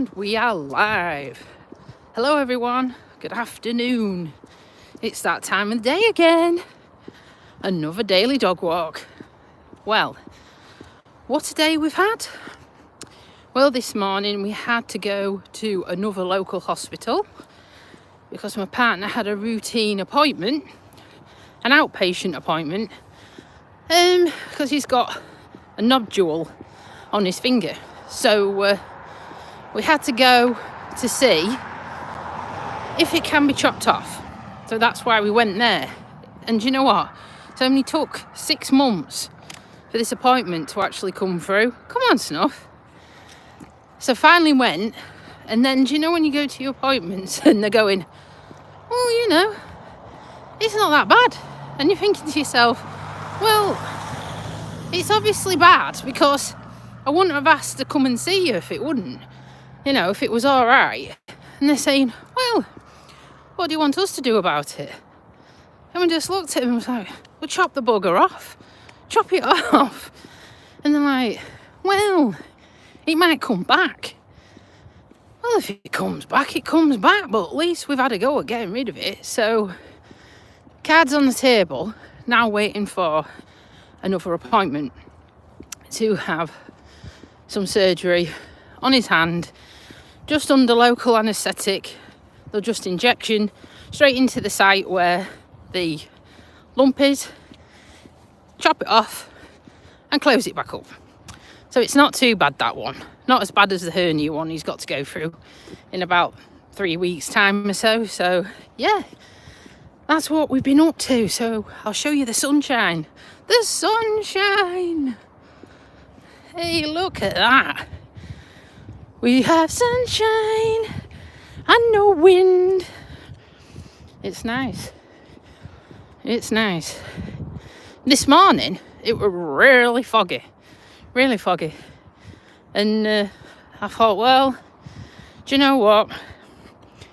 And we are live. Hello everyone, good afternoon. It's that time of the day again. Another daily dog walk. Well, what a day we've had. Well, this morning we had to go to another local hospital because my partner had a routine appointment, an outpatient appointment, because he's got a nodule on his finger. So we had to go to see if it can be chopped off. So that's why we went there. And you know what? It only took 6 months for this appointment to actually come through. Come on, Snuff. So finally went, and then do you know when you go to your appointments and they're going, oh, you know, it's not that bad. And you're thinking to yourself, well, it's obviously bad because I wouldn't have asked to come and see you if it wouldn't. You know, if it was all right. And they're saying, well, what do you want us to do about it? And we just looked at him and was like, well, chop the bugger off. Chop it off. And they're like, well, it might come back. Well, if it comes back, it comes back. But at least we've had a go at getting rid of it. So, cards on the table. Now waiting for another appointment to have some surgery on his hand. Just under local anaesthetic. They'll just injection straight into the site where the lump is, chop it off and close it back up. So it's not too bad, that one. Not as bad as the hernia one he's got to go through in about 3 weeks time or so. So yeah, that's what we've been up to. So I'll show you the sunshine. The sunshine. Hey, look at that. We have sunshine and no wind. It's nice. It's nice. This morning, it was really foggy. Really foggy. And I thought, well, do you know what?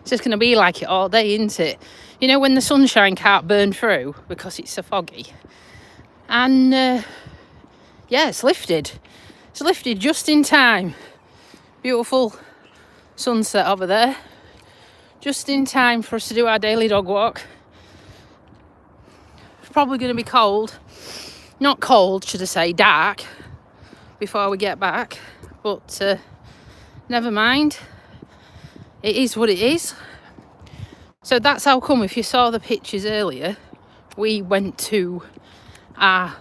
It's just going to be like it all day, isn't it? You know, when the sunshine can't burn through because it's so foggy. And, yeah, it's lifted. It's lifted just in time. Beautiful sunset over there. Just in time for us to do our daily dog walk. It's probably going to be cold. Not cold, should I say, dark before we get back. But never mind. It is what it is. So that's how come, if you saw the pictures earlier, we went to our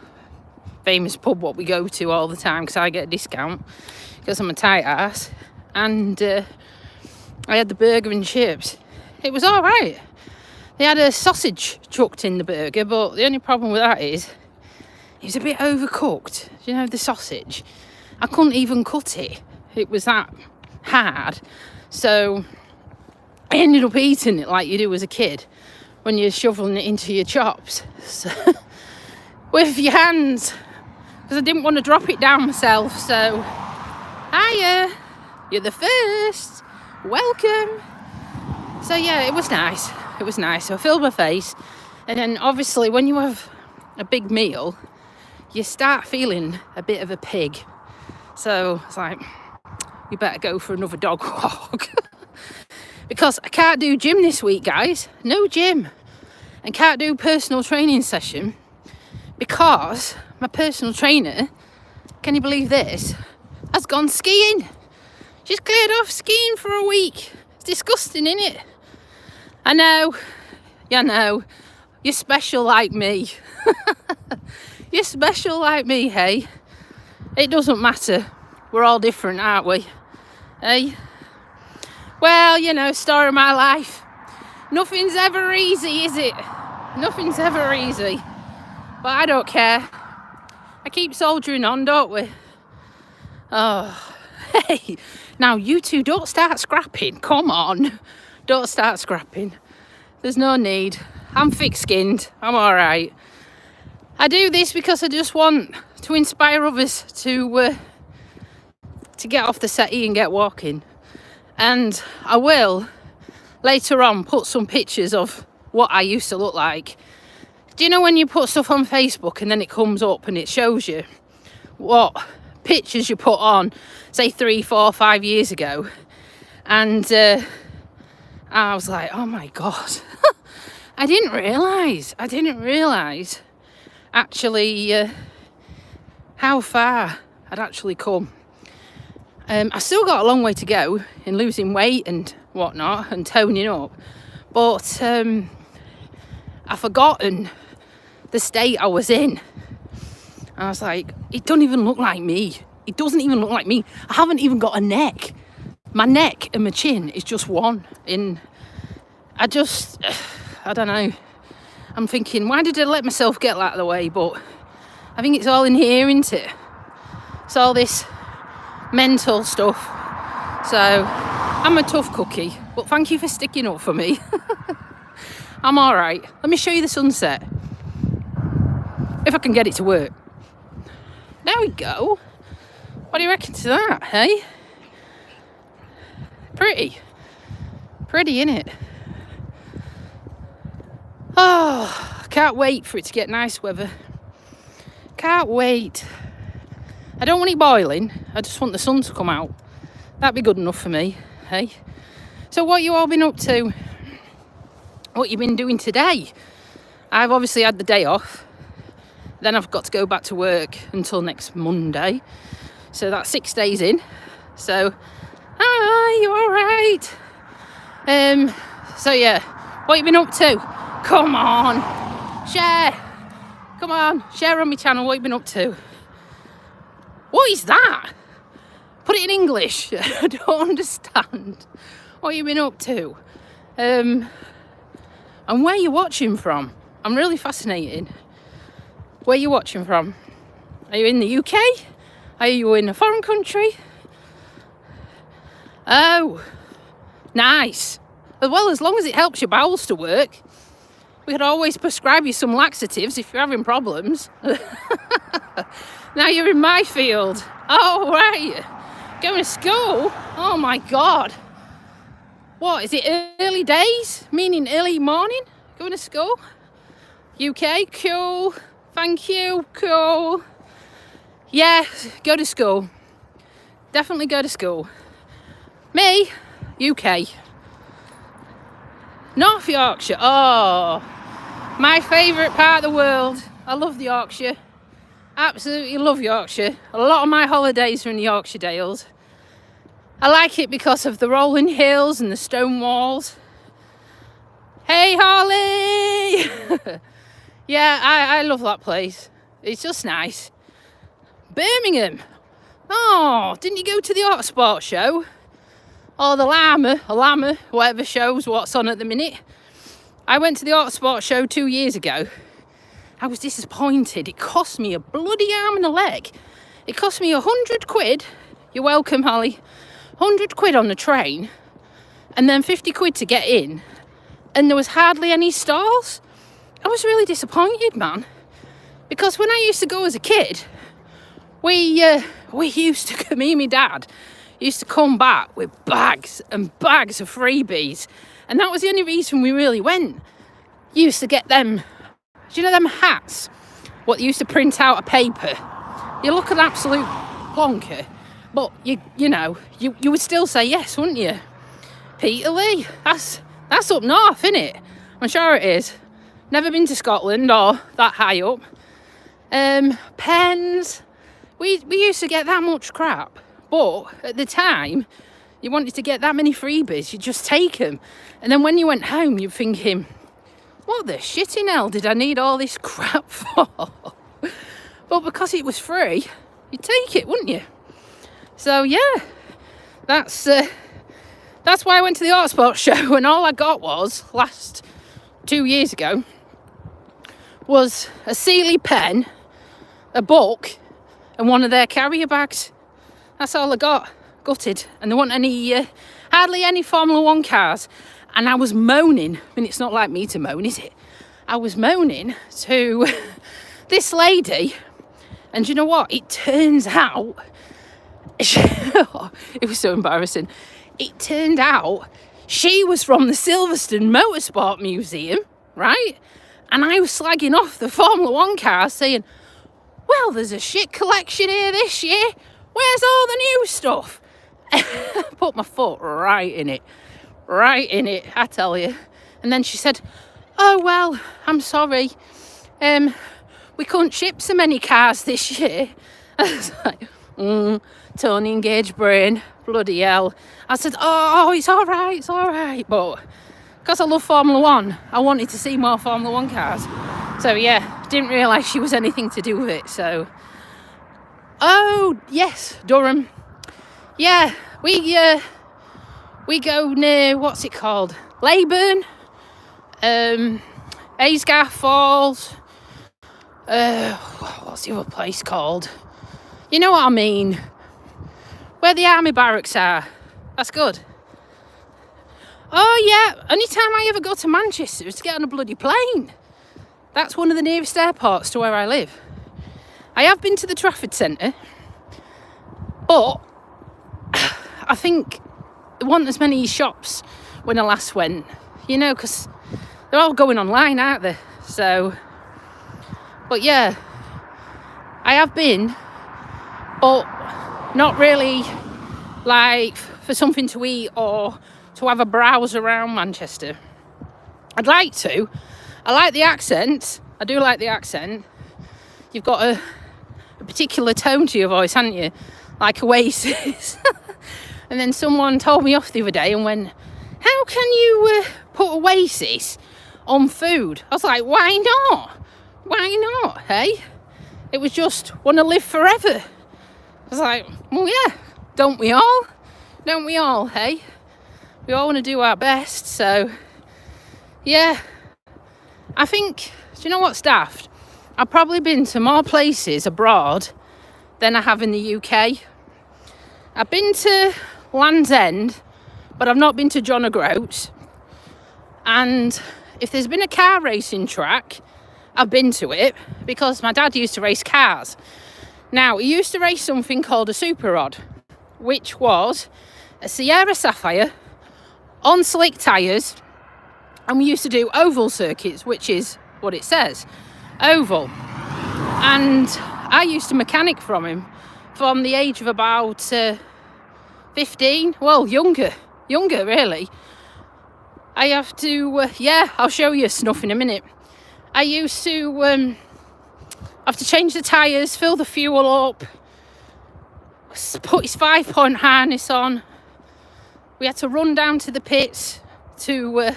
famous pub, what we go to all the time, because I get a discount because I'm a tight ass, and I had the burger and chips. It was all right. They had a sausage chucked in the burger, but the only problem with that is it was a bit overcooked. You know, the sausage, I couldn't even cut it. It was that hard. So I ended up eating it like you do as a kid when you're shoveling it into your chops. So, with your hands, because I didn't want to drop it down myself. So hiya, you're the first, welcome. So yeah, it was nice. It was nice. So I filled my face, and then obviously when you have a big meal, you start feeling a bit of a pig. So it's like, you better go for another dog walk. Because I can't do gym this week, guys. No gym. And can't do personal training session because my personal trainer, can you believe this, has gone skiing. She's cleared off skiing for a week. It's disgusting, isn't it? I know. You know. You're special like me. You're special like me, hey? It doesn't matter. We're all different, aren't we? Hey? Well, you know, story of my life. Nothing's ever easy, is it? Nothing's ever easy. But I don't care. I keep soldiering on, don't we? Oh, hey. Now, you two, don't start scrapping. Come on. Don't start scrapping. There's no need. I'm thick-skinned. I'm all right. I do this because I just want to inspire others to get off the settee and get walking. And I will, later on, put some pictures of what I used to look like. Do you know when you put stuff on Facebook and then it comes up and it shows you what pictures you put on, say 3, 4, 5 years ago, And I was like, oh my God. I didn't realise actually how far I'd actually come. I still got a long way to go in losing weight and whatnot and toning up, but I've forgotten the state I was in. I was like, it doesn't even look like me. It doesn't even look like me. I haven't even got a neck. My neck and my chin is just one. I don't know. I'm thinking, why did I let myself get that the way? But I think it's all in here, isn't it? It's all this mental stuff. So I'm a tough cookie, but thank you for sticking up for me. I'm all right. Let me show you the sunset. If I can get it to work. There we go. What do you reckon to that, hey? Pretty, innit? Oh, I can't wait for it to get nice weather. Can't wait. I don't want it boiling. I just want the sun to come out. That'd be good enough for me, hey? So what you all been up to? What you been doing today? I've obviously had the day off. Then I've got to go back to work until next Monday. So that's 6 days in. So, hi, you all right? So yeah, what you been up to? Come on, share. Come on, share on my channel what you been up to. What is that? Put it in English. I don't understand. What you been up to? And where you watching from? I'm really fascinated. Where you watching from? Are you in the UK? Are you in a foreign country? Oh, nice. Well, as long as it helps your bowels to work. We could always prescribe you some laxatives if you're having problems. Now you're in my field. Oh, right. Going to school? Oh, my God. What, is it early days? Meaning early morning? Going to school? UK? Cool. Thank you. Cool. Yeah, go to school. Definitely go to school. Me? UK. North Yorkshire. Oh, my favourite part of the world. I love the Yorkshire. Absolutely love Yorkshire. A lot of my holidays are in the Yorkshire Dales. I like it because of the rolling hills and the stone walls. Hey, Holly! Yeah, I love that place. It's just nice. Birmingham. Oh, didn't you go to the Autosport show? Or the Llama, whatever shows what's on at the minute. I went to the Autosport show 2 years ago. I was disappointed. It cost me a bloody arm and a leg. It cost me 100 quid. You're welcome, Holly. 100 quid on the train. And then 50 quid to get in. And there was hardly any stalls. I was really disappointed, man. Because when I used to go as a kid, we used to, me and my dad, used to come back with bags and bags of freebies. And that was the only reason we really went. You used to get them, do you know them hats? What they used to print out of paper? You look an absolute plonker, but you would still say yes, wouldn't you? Peterlee, that's up north, innit? I'm sure it is. Never been to Scotland or that high up. Pens, we used to get that much crap. But at the time, you wanted to get that many freebies, you'd just take them. And then when you went home, you're thinking, what the shit in hell did I need all this crap for? But because it was free, you'd take it, wouldn't you? So yeah, that's why I went to the Autosport show, and all I got was, last 2 years ago, was a Sealy pen, a book, and one of their carrier bags. That's all I got. Gutted. And there weren't hardly any Formula 1 cars. And I was moaning, I mean, it's not like me to moan, is it? I was moaning to this lady, and you know what? It turns out, it was so embarrassing. It turned out she was from the Silverstone Motorsport Museum, right? And I was slagging off the Formula 1 cars, saying, well, there's a shit collection here this year. Where's all the new stuff? Put my foot right in it, I tell you. And then she said, oh, well, I'm sorry. We couldn't ship so many cars this year. I was like, Tony and Gage brain, bloody hell. I said, oh, it's all right. But because I love Formula One, I wanted to see more Formula One cars. So yeah, didn't realise she was anything to do with it. So, oh yes, Durham. Yeah, we go near, what's it called? Leyburn, Aysgarth Falls. What's the other place called? You know what I mean? Where the army barracks are. That's good. Oh yeah, only time I ever go to Manchester is to get on a bloody plane. That's one of the nearest airports to where I live. I have been to the Trafford Centre, but I think there weren't as many shops when I last went, you know, because they're all going online, aren't they? So, but yeah, I have been, but not really like for something to eat or to have a browse around Manchester. I'd like to. I like the accent. I do like the accent. You've got a particular tone to your voice, haven't you? Like Oasis. And then someone told me off the other day and went, how can you put Oasis on food? I was like, why not, hey? It was just want to live forever. I was like, well, yeah, don't we all, hey? We all want to do our best, so yeah. I think, do you know what's daft? I've probably been to more places abroad than I have in the UK. I've been to Land's End, but I've not been to John O'Groats. And if there's been a car racing track, I've been to it because my dad used to race cars. Now, he used to race something called a Super Rod, which was a Sierra Sapphire on slick tyres, and we used to do oval circuits, which is what it says, oval. And I used to mechanic from him from the age of about 15, well, younger really. I have to, I'll show you snuff in a minute. I used to have to change the tyres, fill the fuel up, put his 5-point harness on. We had to run down to the pits to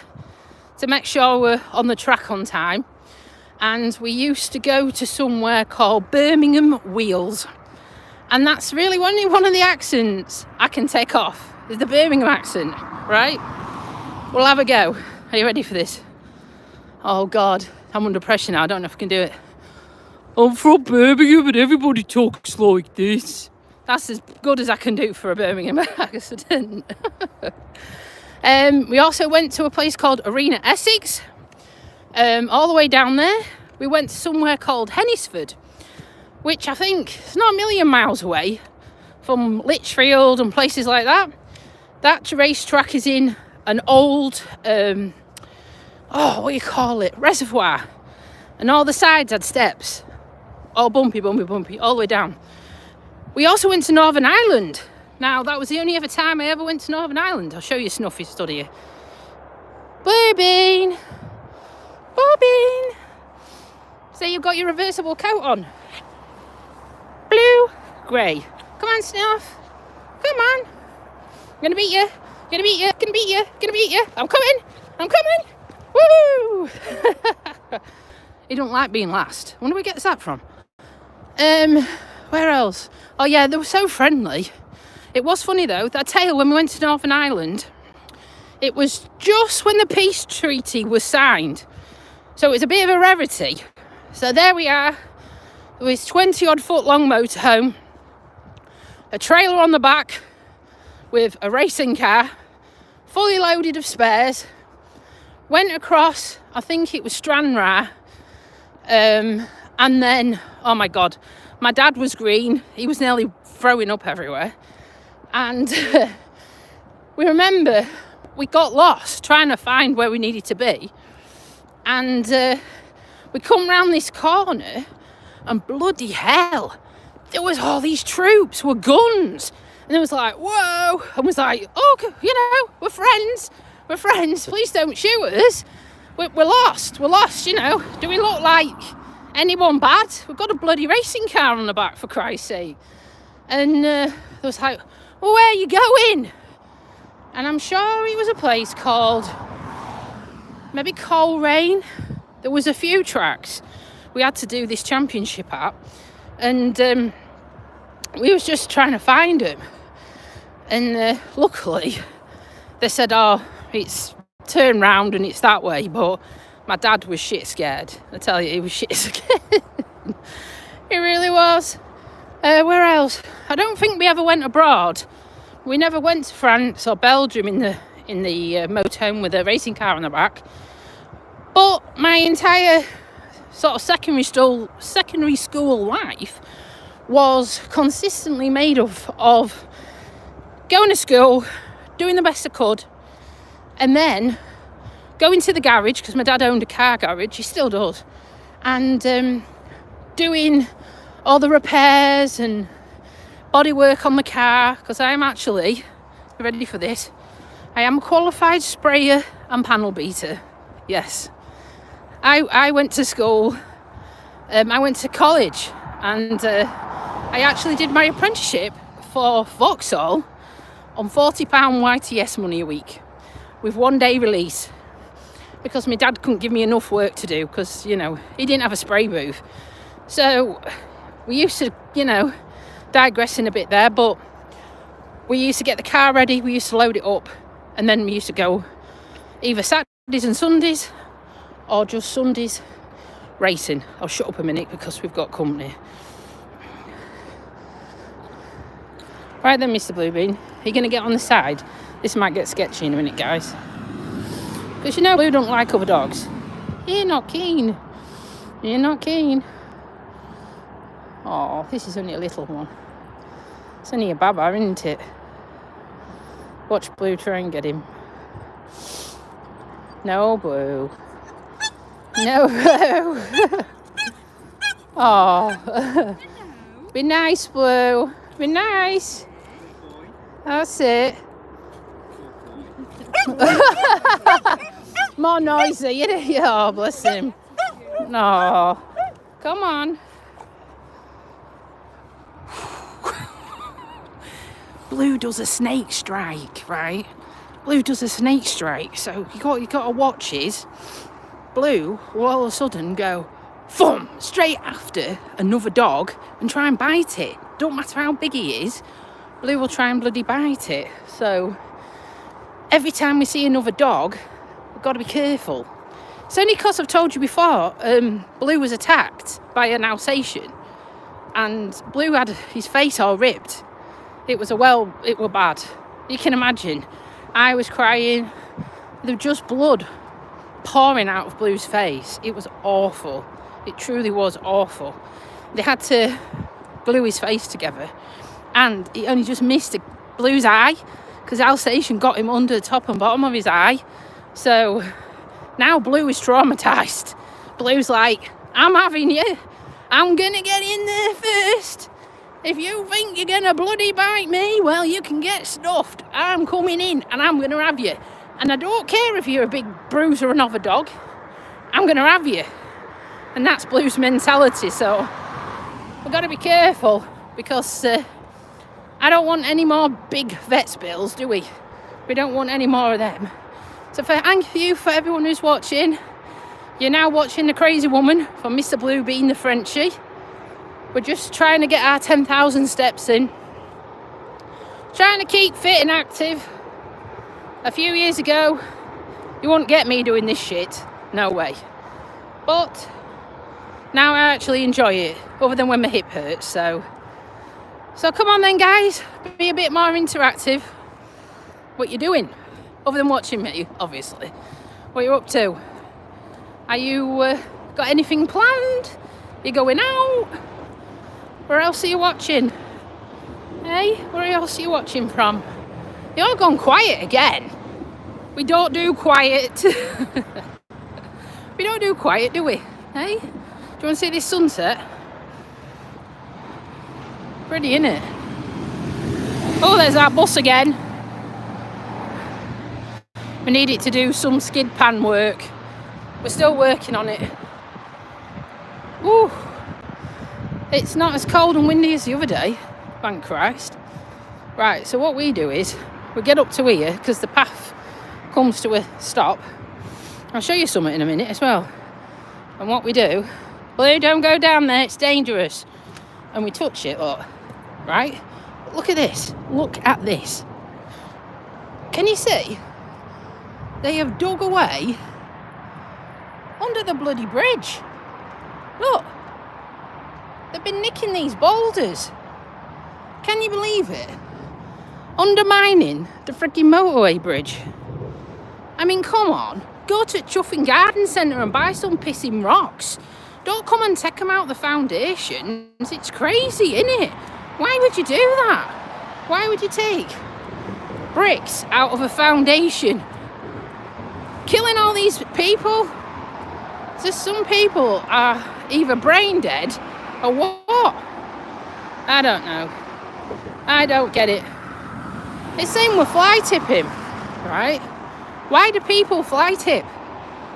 make sure we're on the track on time. And we used to go to somewhere called Birmingham Wheels. And that's really only one of the accents I can take off, is the Birmingham accent, right? We'll have a go. Are you ready for this? Oh God, I'm under pressure now. I don't know if I can do it. I'm from Birmingham and everybody talks like this. That's as good as I can do for a Birmingham accent. We also went to a place called Arena Essex. All the way down there, we went to somewhere called Hennisford, which I think is not a million miles away from Lichfield and places like that. That racetrack is in an old, reservoir. And all the sides had steps. All bumpy, all the way down. We also went to Northern Ireland. Now, that was the only ever time I ever went to Northern Ireland. I'll show you Snuffy study. Bluebean. So you've got your reversible coat on. Blue, grey. Come on, Snuff. Come on. I'm gonna beat you. I'm coming. Woo! He don't like being last. I wonder where he gets that from. Where else? Oh yeah, they were so friendly. It was funny though, that tale when we went to Northern Ireland, it was just when the peace treaty was signed. So it was a bit of a rarity. So there we are, with his 20-odd foot long motorhome, a trailer on the back with a racing car, fully loaded of spares, went across, I think it was Stranraer, and then, oh my God, my dad was green, he was nearly throwing up everywhere. And we remember we got lost trying to find where we needed to be. And we come round this corner and bloody hell, there was all these troops with guns And it was like, whoa, and was like, oh, you know, we're friends, please don't shoot us. We're lost, you know. Do we look like anyone bad? We've got a bloody racing car on the back, for Christ's sake. And there was like, well, where are you going? And I'm sure it was a place called, maybe Coleraine. There was a few tracks we had to do this championship at. And we was just trying to find them. And luckily, they said, oh, it's turned round and it's that way. But my dad was shit scared. I tell you, he was shit scared. He really was. Where else? I don't think we ever went abroad. We never went to France or Belgium in the motorhome with a racing car on the back. But my entire sort of secondary school life was consistently made of going to school, doing the best I could, and then going to the garage, because my dad owned a car garage, he still does, and doing all the repairs and body work on the car, because I am actually, ready for this, I am a qualified sprayer and panel beater. Yes. I went to school, I went to college, and I actually did my apprenticeship for Vauxhall on £40 YTS money a week with 1 day release, because my dad couldn't give me enough work to do, because, you know, he didn't have a spray booth. So we used to, you know, digressing a bit there, but we used to get the car ready, we used to load it up, and then we used to go either Saturdays and Sundays or just Sundays racing. I'll shut up a minute because we've got company. Right then, Mr. Bluebean, are you going to get on the side? This might get sketchy in a minute, guys. Because you know Blue don't like other dogs. You're not keen. Oh, this is only a little one. It's only a baba, isn't it? Watch Blue try and get him. No, Blue. No, Blue. Oh. Be nice, Blue. Be nice. That's it. More noisy, you know. Oh, bless him. No. Come on. Blue does a snake strike, right? Blue does a snake strike. So you got to watch his. Blue will all of a sudden go, thump, straight after another dog and try and bite it. Don't matter how big he is, Blue will try and bloody bite it. So every time we see another dog, we've got to be careful. It's only because I've told you before, Blue was attacked by an Alsatian, and Blue had his face all ripped. It was bad. You can imagine. I was crying. There was just blood pouring out of Blue's face. It was awful. It truly was awful. They had to glue his face together, and he only just missed Blue's eye, because Alsatian got him under the top and bottom of his eye. So now Blue is traumatised. Blue's like, I'm having you. I'm gonna get in there first. If you think you're gonna bloody bite me, well, you can get stuffed. I'm coming in and I'm gonna have you. And I don't care if you're a big bruiser or another dog. I'm gonna have you. And that's Blue's mentality. So we've got to be careful, because I don't want any more big vets bills, do we? We don't want any more of them. So thank you for everyone who's watching. You're now watching The Crazy Woman from Mr. Blue being the Frenchie. We're just trying to get our 10,000 steps in. Trying to keep fit and active. A few years ago, you wouldn't get me doing this shit. No way. But now I actually enjoy it, other than when my hip hurts. So come on then, guys. Be a bit more interactive. What you doing? Other than watching me, obviously. What you up to? Are you got anything planned? You going out? Where else are you watching? Hey, where else are you watching from? You're all gone quiet again. We don't do quiet. We don't do quiet, do we? Hey? Do you want to see this sunset? Pretty, innit? Oh, there's that bus again. We need it to do some skid pan work. We're still working on it. Ooh. It's not as cold and windy as the other day, thank Christ. Right, so what we do is we get up to here because the path comes to a stop. I'll show you something in a minute as well. And what we do, Blue, don't go down there, it's dangerous. And we touch it, look, right? Look at this, look at this. Can you see? They have dug away under the bloody bridge. Look, they've been nicking these boulders. Can you believe it? Undermining the freaking motorway bridge. I mean, come on. Go to Chuffing Garden Centre and buy some pissing rocks. Don't come and take them out the foundations. It's crazy, isn't it? Why would you do that? Why would you take bricks out of a foundation? Killing all these people. Just some people are either brain dead or what? I don't know. I don't get it. It's same with fly tipping, right? Why do people fly tip?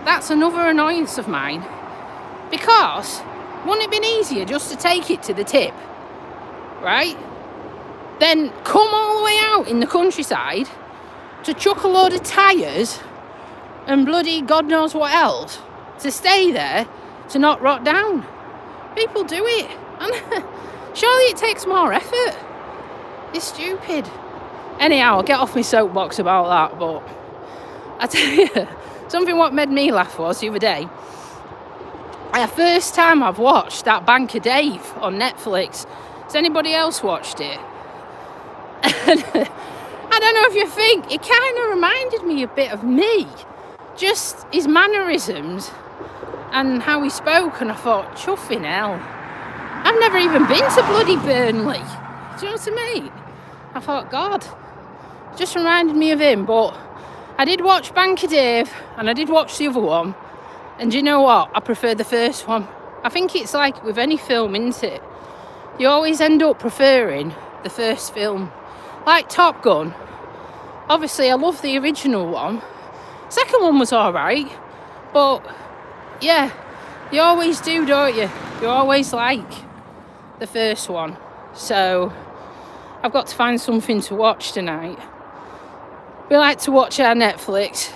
That's another annoyance of mine. Because wouldn't it have been easier just to take it to the tip, right? Then come all the way out in the countryside to chuck a load of tyres and bloody God knows what else to stay there to not rot down. People do it. And surely it takes more effort. It's stupid. Anyhow, I'll get off my soapbox about that, but I tell you, something what made me laugh was the other day, the first time I've watched that Banker Dave on Netflix. Has anybody else watched it? I don't know if you think, it kind of reminded me a bit of me. Just his mannerisms and how he spoke, and I thought, chuffing hell. I've never even been to bloody Burnley. Do you know what I mean? I thought, God, just reminded me of him. But I did watch Banker Dave and I did watch the other one. And do you know what? I prefer the first one. I think it's like with any film, isn't it? You always end up preferring the first film. Like Top Gun. Obviously, I love the original one. Second one was alright. But, yeah, you always do, don't you? You always like the first one. So, I've got to find something to watch tonight. We like to watch our Netflix.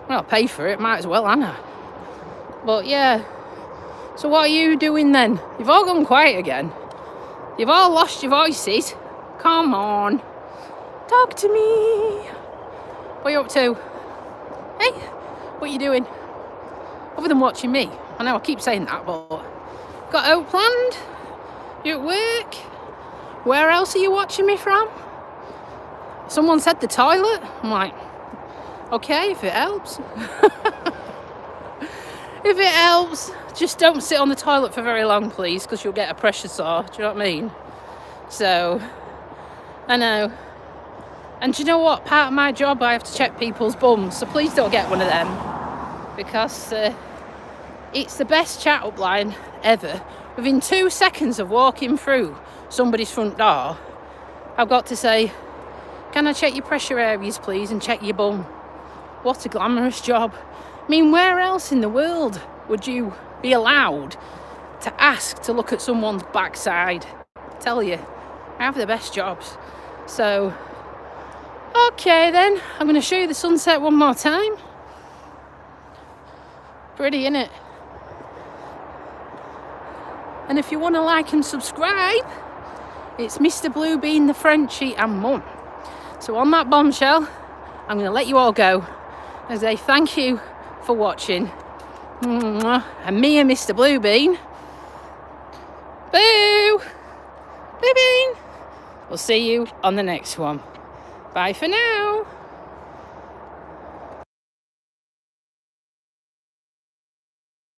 Well, I'll pay for it, might as well, Anna. But yeah. So what are you doing then? You've all gone quiet again. You've all lost your voices. Come on. Talk to me. What are you up to? Hey, what are you doing? Other than watching me. I know I keep saying that, but got out planned? You at work? Where else are you watching me from? Someone said the toilet. I'm like, okay, if it helps. If it helps, just don't sit on the toilet for very long, please, because you'll get a pressure sore. Do you know what I mean? So, I know. And do you know what? Part of my job, I have to check people's bums. So please don't get one of them. Because it's the best chat-up line ever. Within 2 seconds of walking through somebody's front door, I've got to say, can I check your pressure areas, please, and check your bum? What a glamorous job. I mean, where else in the world would you be allowed to ask to look at someone's backside? I tell you, I have the best jobs. So, okay then, I'm going to show you the sunset one more time. Pretty, innit? And if you want to like and subscribe, it's Mr. Blue Bean, the Frenchie, and Mum. So on that bombshell, I'm going to let you all go. I say thank you for watching. And me and Mr. Blue Bean. Boo! Blue Bean! We'll see you on the next one. Bye for now.